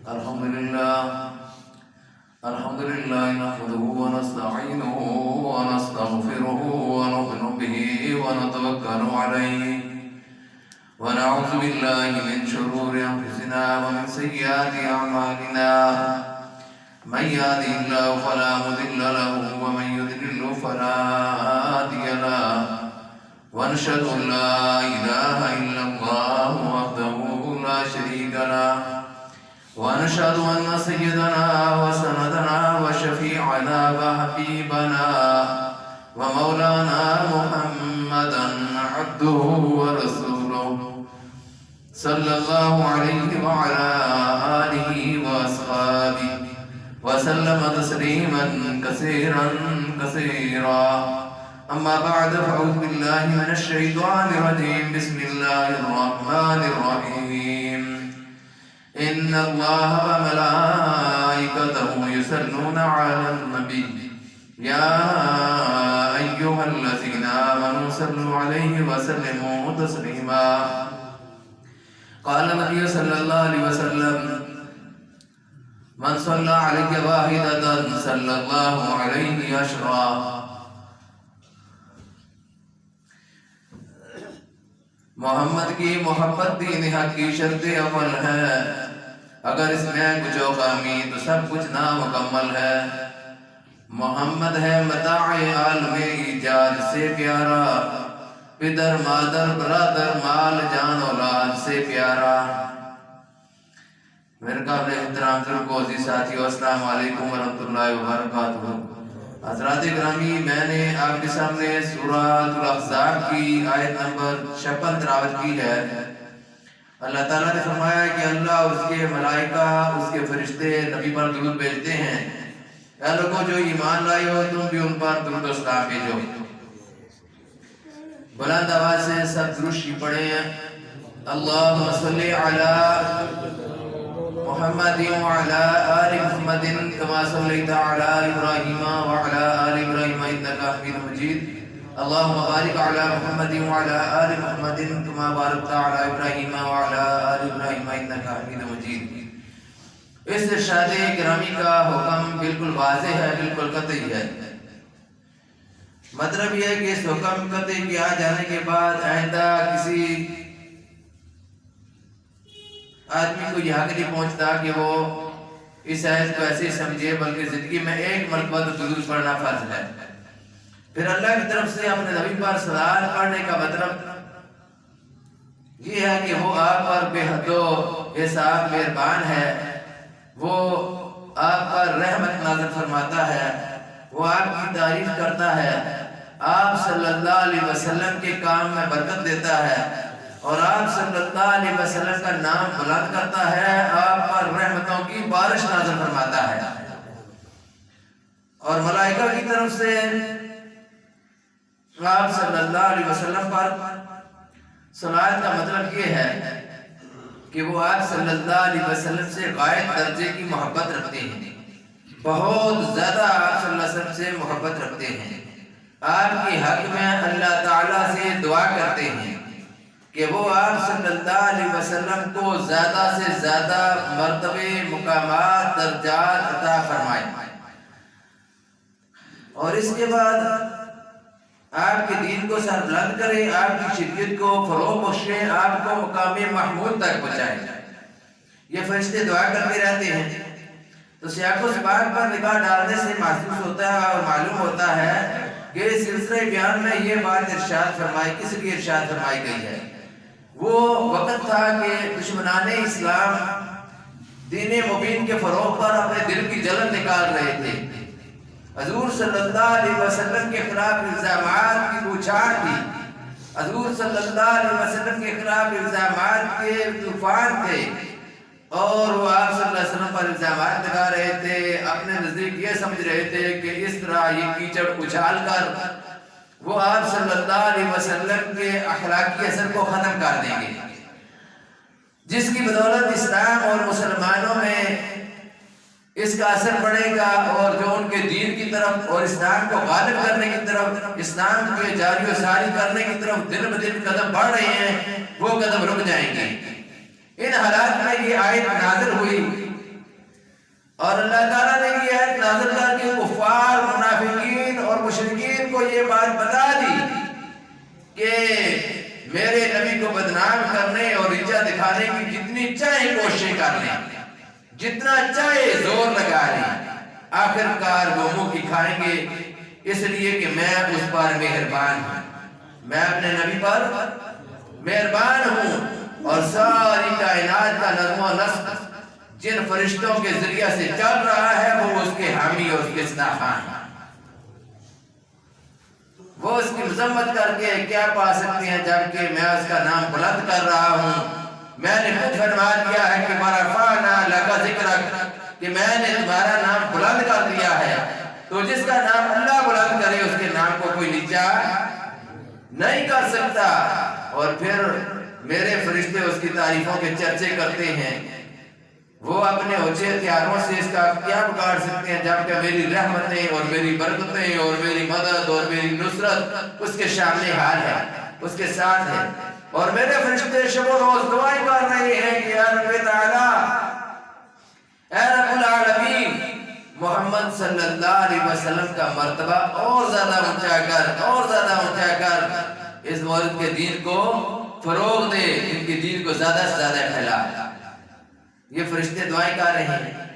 الحمد لله نحمده ونستعينه ونستغفره ونؤمن به ونتوكل عليه ونعوذ بالله من شرور أنفسنا ومن سيئات أعمالنا من يهده الله فلا مضل له ومن يضلل فلا هادي له ونشهد أن لا إله إلا الله وحده لا شريك له ونشهد أن سيدنا وسندنا وشفيعنا وحبيبنا ومولانا محمدا عبده ورسوله صلى الله عليه وعلى آله وأصحابه وسلم تسليما كثيرا كثيرا. أما بعد فأعوذ بالله من الشيطان الرجيم. بسم الله الرحمن الرحيم. إن الله وملائكته يصلون على النبي يا أيها الذين آمنوا صلوا عليه وسلموا تسليما. قال النبي صلى الله عليه وسلم من صلى علي واحدة صلى الله عليه عشرا. محمد کی محبت دین حق کی شرط اول ہے. اگر اس میں کچھ ہو کمی تو سب کچھ نامکمل ہے. محمد ہے متاع عالم ایجاد سے پیارا، پدر مادر برادر مال جان اولاد سے پیارا. میرے قابل احترام ضرور عزیز ساتھیو، السلام علیکم ورحمۃ اللہ وبرکاتہ. حضرات گرامی، میں نے آپ کے سامنے سورۃ الاحزاب کی آیت نمبر 56 تلاوت کی ہے. اللہ تعالیٰ نے فرمایا کہ اللہ اور اس کے ملائکہ اس کے فرشتے نبی پر درود بھیجتے ہیں. اے لوگوں جو ایمان لائے ہو تم بھی ان پر درود و سلام بھیجو. بلند آواز سے سب درود پڑھیں. اللہم صلی علی محمد وعلى آل محمد كما صليت على إبراهيم وعلى آل إبراهيم إنك حميد مجيد. اللهم بارك على محمد وعلى آل محمد كما باركت على إبراهيم وعلى آل إبراهيم إنك حميد مجيد. اس ارشاد گرامی کا حکم بالکل واضح ہے، بالکل قطعی ہے. مطلب یہ ہے کہ اس حکم قطعی کیا جانے کے بعد آئندہ کسی آدمی کو یہ حق نہیں پہنچتا کہ وہ اس آیت کو ایسے سمجھے، بلکہ زندگی میں ایک مرتبہ تو درود پڑھنا فرض ہے. پھر اللہ کی طرف سے اپنے نبی پر صلوات پڑھنے کا مطلب یہ ہے کہ وہ آپ پر بے حد و حساب مہربان ہے، وہ آپ پر رحمت نازل فرماتا ہے، وہ آپ کی تعریف کرتا ہے، آپ صلی اللہ علیہ وسلم کے کام میں برکت دیتا ہے اور آپ صلی اللہ علیہ وسلم کا نام بلند کرتا ہے، آپ پر رحمتوں کی بارش نازل فرماتا ہے. اور ملائکہ کی طرف سے آپ صلی اللہ علیہ وسلم پر صلوات کا مطلب یہ ہے کہ وہ آپ صلی اللہ علیہ وسلم سے غائب درجے کی محبت رکھتے ہیں، بہت زیادہ آپ صلی اللہ علیہ وسلم سے محبت رکھتے ہیں. آپ کے حق میں اللہ تعالیٰ سے دعا کرتے ہیں کہ وہ آپ صلی اللہ علیہ وسلم کو زیادہ سے زیادہ مرتبے، مقامات، درجات عطا فرمائے. اور اس کے بعد آپ کے دین کو سر بلند کرے، آپ کی شریعت کو فروغ بخشے، آپ کو مقام محمود تک پہنچائے. یہ فرشتے دعا کرتے رہتے ہیں. تو سیاق و سباق پر نگاہ ڈالنے سے محسوس ہوتا ہے اور معلوم ہوتا ہے کہ اس سلسلہ بیان میں یہ بات ارشاد فرمائی، کس لیے ارشاد فرمائی گئی ہے. وہ وقت تھا کہ دشمنان اسلام دین مبین کے فروغ پر اپنے دل کی جلن نکال رہے تھے. حضور صلی اللہ علیہ وسلم کے خلاف الزامات کی بوچھاڑ تھی، حضور صلی اللہ علیہ وسلم کے خلاف الزامات کے طوفان تھے، اور وہ آپ صلی اللہ علیہ وسلم پر الزامات لگا رہے تھے. اپنے نزدیک یہ سمجھ رہے تھے کہ اس طرح یہ کیچڑ اچھال کر وہ آپ صلی اللہ علیہ وسلم کے اخلاقی اثر کو ختم کر دیں گے، جس کی بدولت اسلام اور مسلمانوں میں اس کا اثر پڑے گا، اور جو ان کے دین کی طرف اور اسلام کو غالب کرنے کی طرف، اسلام کے جاری و ساری کرنے کی طرف دن بدن قدم بڑھ رہے ہیں، وہ قدم رک جائیں گے. ان حالات میں یہ آیت نازل ہوئی اور اللہ تعالیٰ نے یہ آیت نازل کر کے کفار، منافقین اور مشرکین کو یہ بات بتا دی کہ میرے نبی کو بدنام کرنے اور ایجا دکھانے کی جتنی چاہے کوششیں کر لیں، جتنا چاہے زور لگا لیں، آخر کار وہ منہ کی کھائیں گے، اس لیے کہ میں اس پر مہربان ہوں، میں اپنے نبی پر مہربان ہوں، اور ساری کائنات کا نظم و نسق جن فرشتوں کے ذریعہ سے چل رہا ہے وہ اس کے حامی اور اس کے سناخان ہیں۔ وہ اس کی مذمت کر کے کیا پا سکتے ہیں جبکہ میں اس کا نام بلند کر رہا ہوں۔ میں نے خود فرما دیا ہے کہ وَرَفَعْنَا لَكَ ذِكْرَكَ، کہ میں نے تمہارا نام بلند کر دیا ہے، تو جس کا نام اللہ بلند کرے اس کے نام کو کوئی نیچا نہیں کر سکتا۔ اور پھر میرے فرشتے اس کی تعریفوں کے چرچے کرتے ہیں، وہ اپنے اونچے ہتھیاروں سے اس کا کیا بگاڑ سکتے ہیں جبکہ میری رحمتیں اور میری برکتیں اور میری مدد اور میری نصرت اس کے سامنے حال ہے، اس کے ساتھ ہے۔ اور میرے فرشتے شب و روز دعائیں کر رہے ہیں کہ یا رب تعالیٰ، اے رب العالمین، محمد صلی اللہ علیہ وسلم کا مرتبہ اور زیادہ اونچا کر، اور زیادہ اونچا کر، اس مورد کے دین کو فروغ دے، ان کے دین کو زیادہ سے زیادہ پھیلا۔ یہ فرشتے دعائیں کر رہے ہیں۔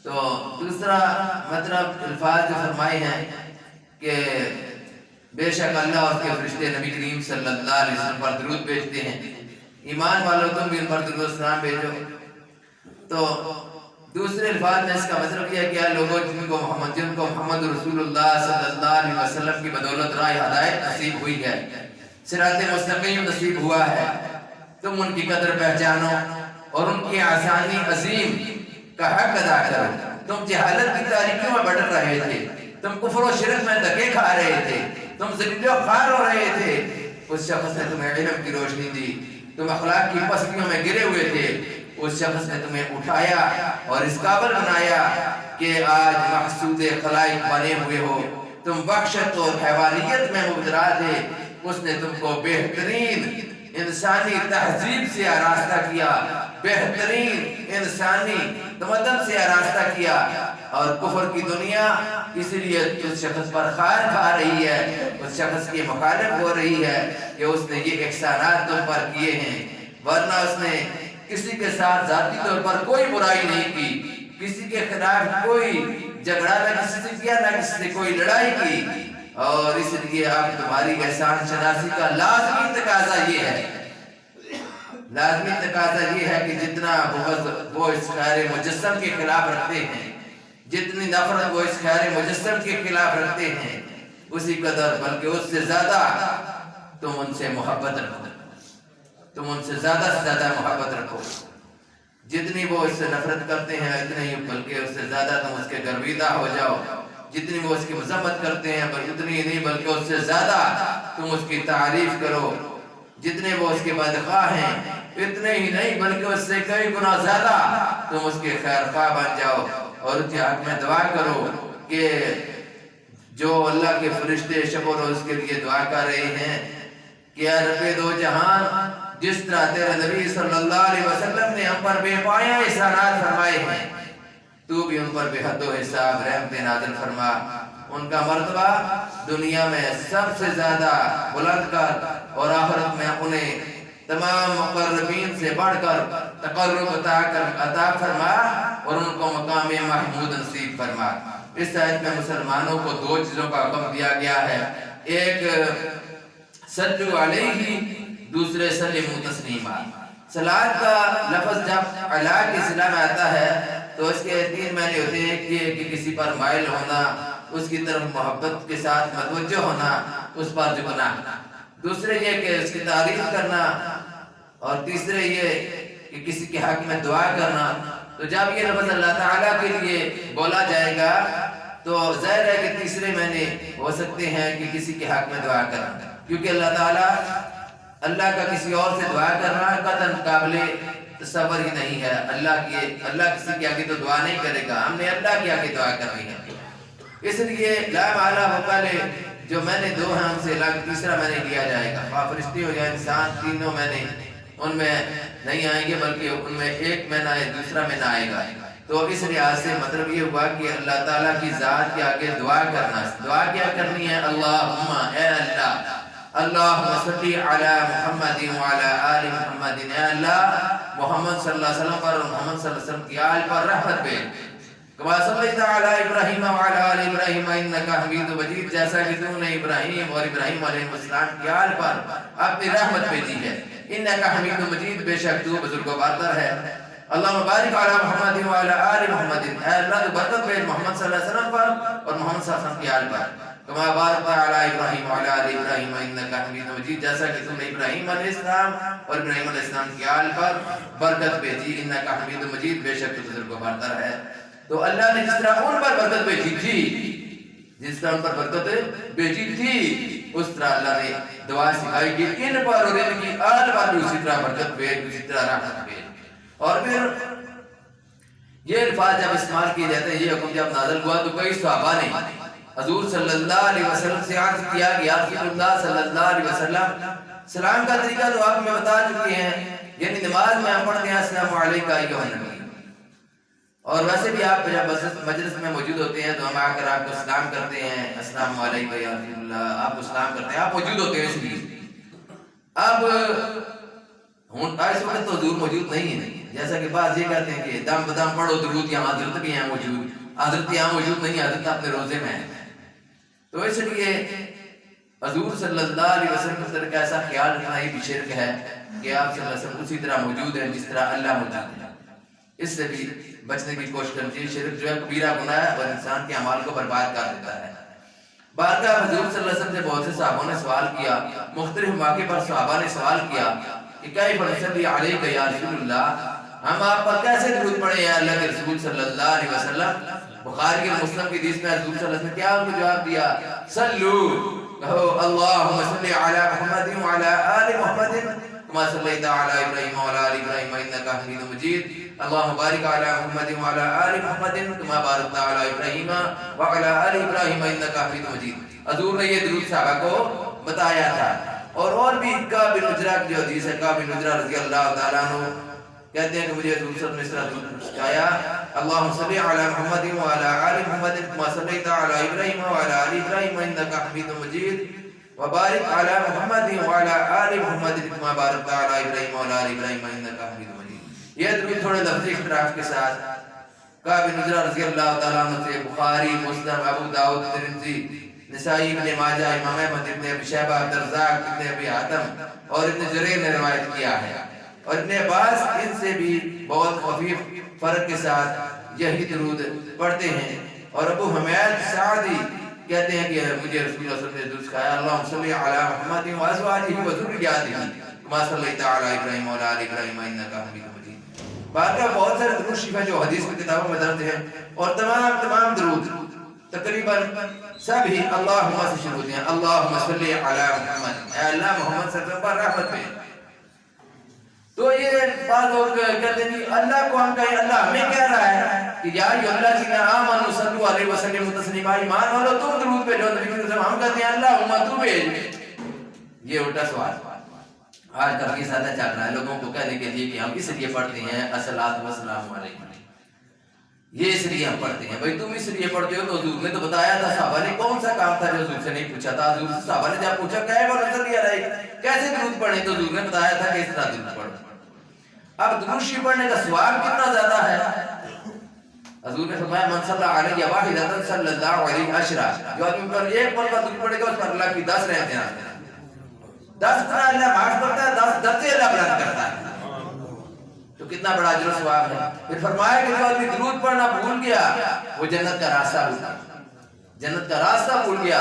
تو دوسرا مطلب الفاظ جو فرمائے ہیں کہ بے شک اللہ اور اس کے فرشتے نبی کریم صلی اللہ علیہ وسلم پر درود بھیجتے ہیں، ایمان والوں تم بھی ان پر درود و سلام بھیجو۔ تو دوسرے الفاظ میں اس کا مطلب یہ ہے کہ لوگوں جن کو محمد رسول اللہ صلی اللہ علیہ وسلم کی بدولت راہ ہدایت نصیب ہوئی ہے، صراط مستقیم نصیب ہوا ہے، تم ان کی قدر پہچانو اور ان کی آسانی عظیم کا حق ادا کرو۔ تم جہالت کی تاریکیوں میں بڑھ رہے تھے، تم کفر و شرک میں دھکے کھا رہے تھے، تم ذلیل و خوار ہو رہے تھے، اس شخص نے تمہیں علم کی روشنی دی، تم اخلاق کی پستیوں میں گرے ہوئے تھے، اس شخص نے تمہیں اٹھایا اور اس قابل بنایا کہ آج محسود خلائق بنے ہوئے ہو، تم بخشت اور حیوانیت میں مبتلا تھے، اس نے تم کو بہترین انسانی تہذیب سے آراستہ کیا، بہترین انسانی تمدن سے آراستہ کیا، اور کفر کی دنیا اس لیے اس شخص پر خار کھا رہی ہے، اس شخص کی مخالف ہو رہی ہے کہ اس نے یہ احسانات تم پر کیے ہیں، ورنہ اس نے کسی کے ساتھ ذاتی طور پر کوئی برائی نہیں کی، کسی کے خلاف کوئی جھگڑا نہ کسی سے کیا، نہ کسی سے کوئی لڑائی کی، اور اس لیے اب تمہاری احسان شناسی کا لازمی تقاضا یہ ہے، لازمی تقاضا یہ ہے کہ جتنا بغض وہ اس خیر مجسم کے خلاف رکھتے ہیں، جتنی نفرت وہ اس خیر مجسم کے خلاف رکھتے ہیں، اسی قدر بلکہ اس سے زیادہ تم ان سے محبت رکھو، تم ان سے زیادہ محبت رکھو۔ جتنی وہ اس سے نفرت کرتے ہیں اتنے ہی بلکہ اس سے زیادہ تم اس کے گرویدہ ہو جاؤ، جتنی وہ اس کی مذمت کرتے ہیں اتنی نہیں بلکہ اس سے زیادہ تم اس کی تعریف کرو، جتنے وہ اس کے بدخواہ ہیں اتنے ہی نہیں بلکہ اس سے کئی گنا زیادہ تم اس کے خیر خواہ بن جاؤ، اور اس کے حق میں دعا کرو کہ جو اللہ کے فرشتے شب و روز کے لیے دعا کر رہے ہیں کہ اے رب دو جہان، جس طرح تیرے نبی صلی اللہ علیہ وسلم نے ہم پر بے پایہ احسانات فرمائے ہیں، تو بھی ان پر بے حد و حساب رحمت نازل فرما، ان کا مرتبہ دنیا میں سب سے زیادہ بلند کر، اور آخرت میں انہیں تمام مقربین سے بڑھ کر تقرب عطا فرما، اور ان کو مقام محمود نصیب فرما۔ اس آیت میں مسلمانوں کو دو چیزوں کا حکم دیا گیا ہے، ایک صلو علیہ، دوسرے سلموا تسلیما۔ صلاۃ کا لفظ جب علیہ کے صلہ میں آتا ہے تو اس کے تین معنی ہوتے ہیں کہ کسی پر مائل ہونا، اس کی طرف محبت کے ساتھ متوجہ ہونا، اس پر جھکنا، دوسرے یہ کہ اس کی تعریف کرنا، اور تیسرے یہ کہ کسی کے حق میں دعا کرنا۔ تو جب یہ لفظ اللہ تعالیٰ کے لیے بولا جائے گا تو ظاہر ہے کہ تیسرے معنی ہو سکتے ہیں کہ کسی کے حق میں دعا کرنا، کیونکہ اللہ تعالیٰ، اللہ کا کسی اور سے دعا کرنا قطعاً قابل تصور ہی نہیں ہے۔ اللہ کسی کے آگے تو دعا نہیں کرے گا، ہم نے اللہ کے آگے دعا کرنی ہے۔ اس لیے لا معلا وقالے جو میں نے دو ہیں ان سے الگ تیسرا میں نے لیا جائے گا، خواہ فرشتے ہو یا انسان، تینوں میں نے ان میں نہیں آئیں گے بلکہ ان میں ایک میں نہ آئے دوسرا میں نہ آئے گا۔ تو اس لحاظ سے مطلب یہ ہوا کہ اللہ تعالیٰ کی ذات کے آگے دعا کرنا، دعا کیا کرنی ہے؟ اللہم، اے اللہ، اللہم صلی علی محمد وعلی آل محمد، اے اللہ محمد صلی اللہ علیہ وسلم پر اور محمد صلی اللہ علیہ وسلم کی آل پر رحمت بھیج، کما صلیت علی ابراہیم وعلی آل ابراہیم انکا حمید مجید، جیسا کہ تم نے ابراہیم اور ابراہیم علیہ السلام کی آل پر اپنی رحمت بھیجی ہے، انکا حمید مجید، بے شک تو بزرگ و برتر ہے۔ اللہم بارک علی محمد وعلی آل محمد، اے اللہ تو برکت بھیج محمد صلی اللہ علیہ وسلم پر اور محمد صلی اللہ علیہ وسلم کی آل پر، کما بارک علی ابراہیم وعلی آل ابراہیم انکا حمید مجید، جیسا کہ تم نے ابراہیم علیہ السلام اور ابراہیم علیہ السلام کی آل پر برکت بھیجی، انکا حمید مجید، بے شک تو بزرگ و برتر ہے۔ تو اللہ نے جس طرح ان پر برکت بھیجی تھی، جس طرح ان پر برکت بھیجی تھی، اس طرح اللہ نے دعا سکھائی کہ ان پر اور ان کی آل پر بھی اسی طرح برکت بھیج، اسی طرح رحمت بھیج۔ اور پھر یہ الفاظ جب استعمال کیے جاتے ہیں، یہ حکم جب نازل ہوا تو کئی صحابہ نے حضور صلی اللہ علیہ وسلم سے عرض کیا کہ یا رسول اللہ صلی اللہ علیہ وسلم، سلام کا طریقہ تو آپ میں بتا چکے ہیں، یعنی نماز میں ہم پڑھتے ہیں السلام علیکم ایھا النبی، اور ویسے بھی آپ جب مجلس میں موجود ہوتے ہیں تو ہم آ کر آپ کو سلام کرتے ہیں، السلام علیکم یا رسول اللہ، آپ کو سلام کرتے ہیں، آپ موجود ہوتے ہیں اس لیے۔ اب اس وقت تو حضور موجود نہیں ہے، جیسا کہ بعض یہ کہتے ہیں کہ دم بدم پڑھو درود، یہاں حضرت بھی ہیں موجود، حضرت یہاں موجود نہیں، حضرت اپنے روزے میں ہیں۔ تو اس لیے حضور صلی اللہ علیہ وسلم کی طرح ایسا خیال رکھنا یہ بھی شرک ہے کہ آپ صلی اللہ علیہ وسلم اسی طرح موجود ہیں جس طرح اللہ موجود ہے۔ اس سے بھی بچنے کی کوشش کرنی چاہیے۔ شرک جو ہے کبیرہ گناہ ہے اور انسان کے اعمال کو برباد کر دیتا ہے۔ بارگاہ حضور صلی اللہ علیہ وسلم سے بہت سے صحابوں نے سوال کیا، مختلف موقع پر صحابہ نے سوال کیا کہ کیف نصلی علیک یا رسول اللہ، ہم آپ پر کیسے درود پڑھیں یا اللہ کے رسول صلی اللہ علیہ وسلم؟ بخاری کے مسلم کی حدیث میں حضور صلی اللہ علیہ وسلم نے کیا ان کو جواب دیا؟ صلو، کہو اللہم صلی علی محمد وعلی آل محمد کما صلیت علی ابراہیم وعلی آل ابراہیم انکا حمید مجید، اللہم بارک علی محمد وعلی آل محمد کما بارکت علی ابراہیم وعلی آل ابراہیم انکا حمید مجید۔ حضور نے یہ درود صحابہ کو بتایا تھا۔ اور بھی کعب بن عجرہ کی جو حدیث ہے، کعب بن عجرہ رضی اللہ تعالیٰ عنہ کہتے ہیں کہ مجھے حضور صلی اللہ علیہ وسلم نے اس طرح سکھایا، اللہم صلی علی محمد وعلی آل محمد کما صلیت علی ابراہیم وعلی آل ابراہیم انکا حمید مجید، وبارک علی محمد وعلی آل محمد کما بارکت علی ابراہیم وعلی آل ابراہیم انکا حمید مجید۔ یہ درود تھوڑے لفظی اختلاف کے ساتھ کعب بن عجرہ رضی اللہ تعالیٰ عنہ سے بخاری، مسلم، ابو داؤد، ترمذی، نسائی، ابن ماجہ، امام احمد، ابن ابی شیبہ، عبدالرزاق، ابن ابی حاتم اور ابن جریر نے روایت کیا ہے، اور ابن عباس ان سے بھی بہت خفیف فرق کے ساتھ یہی درود پڑھتے ہیں۔ اور ابو حمید سعدی کہتے ہیں کہ مجھے رسول اللہ صلی اللہ علیہ وسلم نے درود سکھایا، اللہم صلی علی محمد وازواجہ وذریاتہ کما صلیت علی ابراہیم وعلی آل ابراہیم انکا حمید مجید۔ باقی بہت سارے درود شریف ہیں جو حدیث کی کتابوں میں درج ہیں، اور تمام درود تقریباً سب ہی اللہم سے شروع ہوتے ہیں، اللہم صلی علی محمد، اے اللہ محمد صلی اللہ علیہ وسلم پر رحمت بھیج۔ تو یہ بعض لوگ کہتے ہیں اللہ کو ہم کہیں، اللہ ہمیں کہہ رہا ہے کہ یا ایھا الذین آمنوا صلوا علیہ وسلم تسلیما، ایمان والو تم درود بھیجو نبی صلی اللہ علیہ وسلم، ہم کہتے ہیں اللہم تو بھیج۔ یہ الٹا سوال آج کل کی سادہ چل رہا ہے لوگوں کو کہنے کے لیے کہ ہم اس لیے پڑھتے ہیں الصلاۃ والسلام علیکم، یہ اس لیے ہم پڑھتے ہیں۔ بھئی تم اس لیے پڑھتے ہو تو حضور نے تو بتایا تھا، صحابہ نے کون سا کام تھا جو حضور سے نہیں پوچھا تھا؟ حضور سے صحابہ نے جب پوچھا کیف نصلی علیک، کیسے درود پڑھیں، تو حضور نے بتایا تھا کہ اس طرح درود پڑھو۔ اب درود شریف پڑھنے کا ثواب کتنا زیادہ ہے؟ حضور نے فرمایا من صلی علیہ واحدۃ صلی اللہ علیہ عشرہ، جو آدمی پر ایک مرتبہ درود پڑھے گا اس پر اللہ کی 10 رحمتیں آتی ہیں، 10 گنا اللہ معاف کرتا ہے، 10 درجے اللہ بلند کرتا ہے، تو کتنا بڑا اجر و ثواب ہے۔ پھر فرمایا کہ جو آدمی درود پڑھنا بھول گیا وہ جنت کا راستہ بھول گیا، جنت کا راستہ بھول گیا،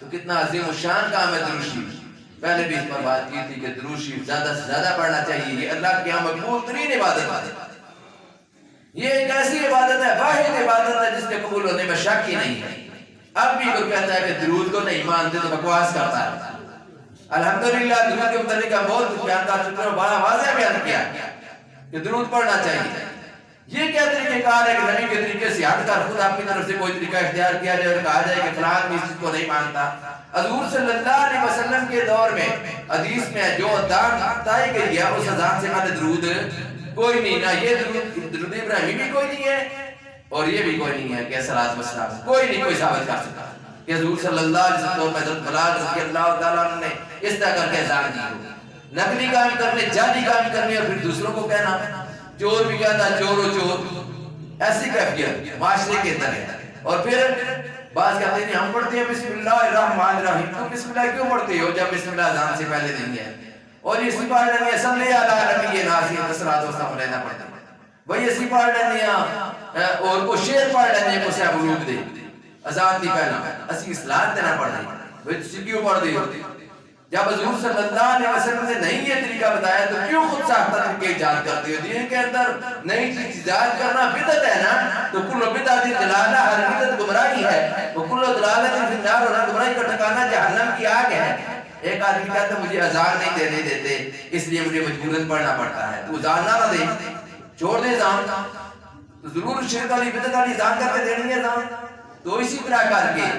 تو کتنا عظیم الشان کام ہے درود شریف۔ پہلے بھی اس پر بات کی تھی کہ درود شریف زیادہ سے زیادہ پڑھنا چاہیے، یہ اللہ کی مقبول ترین عبادت ہے، یہ ایک ایسی عبادت ہے، واحد عبادت ہے جس کے قبول ہونے میں شک ہی نہیں ہے۔ اب بھی کوئی کہتا ہے کہ درود کو نہیں مانتے تو بکواس کرتا ہے۔ الحمدللہ درود کے متعلق ہم بہت بیان کر چکے ہیں، بڑا واضح بیان کیا کہ درود پڑھنا چاہیے۔ یہ کیا طریقہ کار ہے کہ نبی کے طریقے سے ہٹ کر خود اپنی طرف سے کوئی طریقہ اختیار کیا جائے اور کہا جائے کہ فلاں آدمی اس چیز کو نہیں مانتا؟ حضور صلی اللہ علیہ وسلم کے دور میں حدیث میں جو اذان بتائی گئی ہے اس اذان سے پہلے درود کوئی نہیں، نہ یہ درود ابراہیمی بھی کوئی نہیں ہے اور یہ بھی کوئی نہیں ہے کہ صلاۃ و سلام کوئی نہیں کوئی ثابت کر سکتا کہ حضور صلی اللہ علیہ وسلم پر حضرت بلال رضی اللہ تعالیٰ عنہ نے اس طرح کر کے اذان دی ہو. نقلی کام کرنے، جعلی کام کرنے اور پھر دوسروں کو کہنا. چور بھی کہتا چور و چور، ایسی کیفیت معاشرے کے اندر ہے. اور پھر بعض کہتے ہیں ہم پڑھتے ہیں بسم اللہ الرحمن الرحیم. تم بسم اللہ کیوں پڑھتے ہو جب بسم اللہ اذان سے پہلے نہیں ہے؟ اور یہ پڑھ لینے ہیں صلی اللہ علیہ ناصر صلاۃ و سلام لینا پڑتا ہے. وہی اسی پڑھ لینے ہیں اور کو شعر پڑھ لینے ہیں کو سے ابروب دے اذان دی پہلا اسی اصلاح دینا پڑ رہی ہے. تسی کیوں پڑھ دے؟ جب حضور صلی اللہ علیہ وسلم نے نہیں یہ طریقہ بتایا تو کیوں خود ساختہ طریقے ایجاد کرتے ہو؟ دین کے اندر نئی چیز ایجاد کرنا بدعت ہے نا. تو کل بدعت ضلالہ، ہر بدعت گمراہی ہے. وہ کل ضلالۃ فی النار، اور ہر گمراہی کا ٹھکانہ جہنم کی آگ ہے. ایک آدمی کہتا ہے مجھے اذان نہیں دینے دیتے اس لیے مجھے مجبوراً پڑھنا پڑتا ہے. تو اذان نہ دے، چھوڑ دے اذان. تو ضرور شرک والی بدعت والی اذان کر کے دینی ہے اذان. تو اسی طرح کر کے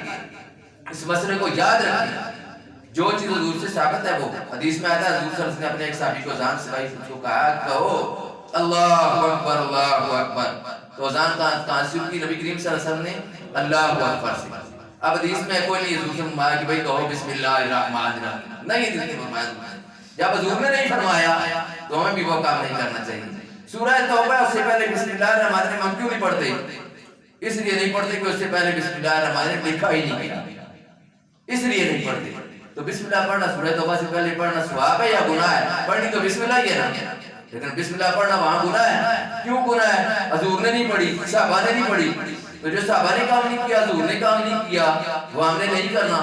اس مسئلے کو یاد رکھیں. جو چیز حضور سے ثابت ہے وہ حدیث میں آتا ہے. حضور صلی اللہ علیہ وسلم نے اپنے ایک صحابی کو اذان سکھائی، اس کو کہا کہو اللہ اکبر اللہ اکبر. تو اذان کا تاثر کی نبی کریم صلی اللہ علیہ وسلم نے اللہ اکبر سے. اب حدیث میں کوئی نہیں حضور سے فرمایا کہ بھائی کہو بسم اللہ الرحمن الرحیم، نہیں حدیث میں فرمایا. جب حضور نے نہیں فرمایا تو ہمیں بھی وہ کام نہیں کرنا چاہیے. سورہ توبہ اس سے پہلے بسم اللہ الرحمن الرحیم ہم کیوں نہیں پڑھتے؟ اس لیے نہیں پڑھتے کہ اس سے پہلے بسم اللہ الرحمن الرحیم لکھا ہی نہیں گیا، اس لیے نہیں پڑھتے. تو بسم اللہ پڑھنا سورہ توبہ سے پہلے پڑھنا ثواب ہے یا گناہ ہے؟ پڑھنی تو بسم اللہ ہی ہے نا، لیکن بسم اللہ پڑھنا وہاں گناہ ہے. کیوں گناہ ہے؟ حضور نے نہیں پڑھی، صحابہ نے نہیں پڑھی. تو جو صحابہ نے کام نہیں کیا، حضور نے کام نہیں کیا، وہ ہم نے نہیں کرنا.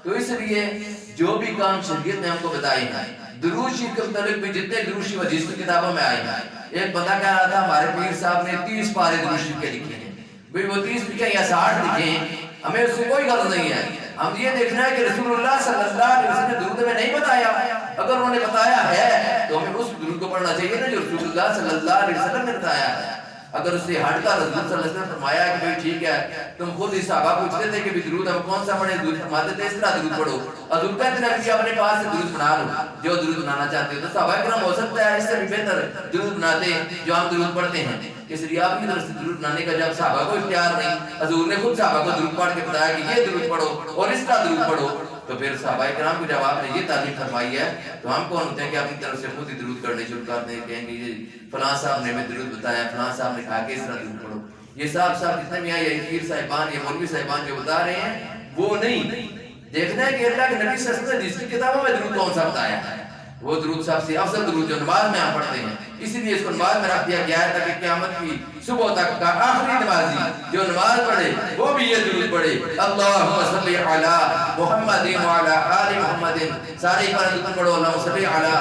تو اس لیے جو بھی کام شریعت نے ہم کو بتائی ہے، درود شریف کے متعلق بھی جتنے درود شریف حدیث کی کتابوں میں آئے ہیں. ایک بندہ کہہ رہا تھا ہمارے پیر صاحب نے 30 پارے درود شریف کے لکھے ہیں. بھئی وہ 30 لکھے یا 60 لکھے ہیں، ہمیں اس سے کوئی غرض نہیں ہے. ہم یہ دیکھنا ہے کہ رسول اللہ صلی اللہ علیہ وسلم نے درود میں نہیں بتایا. اگر انہوں نے بتایا ہے تو ہمیں اس درود کو پڑھنا چاہیے نا جو رسول اللہ صلی اللہ علیہ وسلم نے بتایا ہے. اگر اس سے ہٹ کر رسول صلی اللہ علیہ وسلم نے فرمایا کہ بھئی ٹھیک ہے، تم خود اس صحابہ پوچھتے تھے کہ بھی درود ہم کون سا پڑھیں، درود فرماتے تھے اس طرح درود پڑھو. حضور کہتے ہیں کہ اپنے پاس سے درود بنا لو جو درود بنانا چاہتے ہو. تو صحابہ کرام ہو سکتا ہے اس سے بھی بہتر درود بناتے جو ہم درود پڑھتے ہیں. اس لیے آپ کی طرف سے درود بنانے کا جب صحابہ کو اختیار نہیں، حضور نے خود صحابہ کو درود پڑھ کے بتایا کہ یہ درود پڑھو اور اس طرح درود پڑھو. تو پھر صحابہ کرام کو جب آپ نے یہ تعلیم فرمائی ہے تو ہم کون ہوتے ہیں کہ اپنی طرف سے خود ہی درود کرنے شروع کر دیں، کہیں گے یہ فلاں صاحب نے ہمیں درود بتایا، فلاں صاحب نے کہا کہ اس طرح درود پڑھو. یہ صاحب جتنے بھی آئے پیر صاحبان یا مولوی صاحبان جو بتا رہے ہیں وہ نہیں. دیکھنا ہے کہ اللہ کے نبی صلی اللہ علیہ وسلم نے جس کی کتابوں میں درود کون سا بتایا ہے، وہ درود صاحب سے افضل درود جو نماز میں ہم پڑھتے ہیں. اسی لیے اس کو نماز میں رکھ دیا گیا ہے تاکہ قیامت کی صبح تک کا آخری نمازی جو نماز پڑھے وہ بھی یہ درود پڑھے اللہم صلی علی محمد وعلی آل محمد. سارے پر درود پڑھو اللہم صلی علی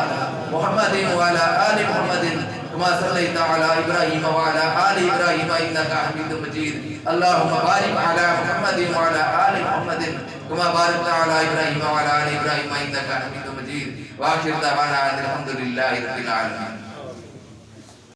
محمد وعلی آل محمد کما صلیت علی ابراہیم وعلی آل ابراہیم انک حمید مجید. اللہم بارک علی محمد وعلی آل محمد کما بارکت علی ابراہیم وعلی آل ابراہیم انک حمید مجید. وآخر دعوانا الحمد للہ رب العالمین.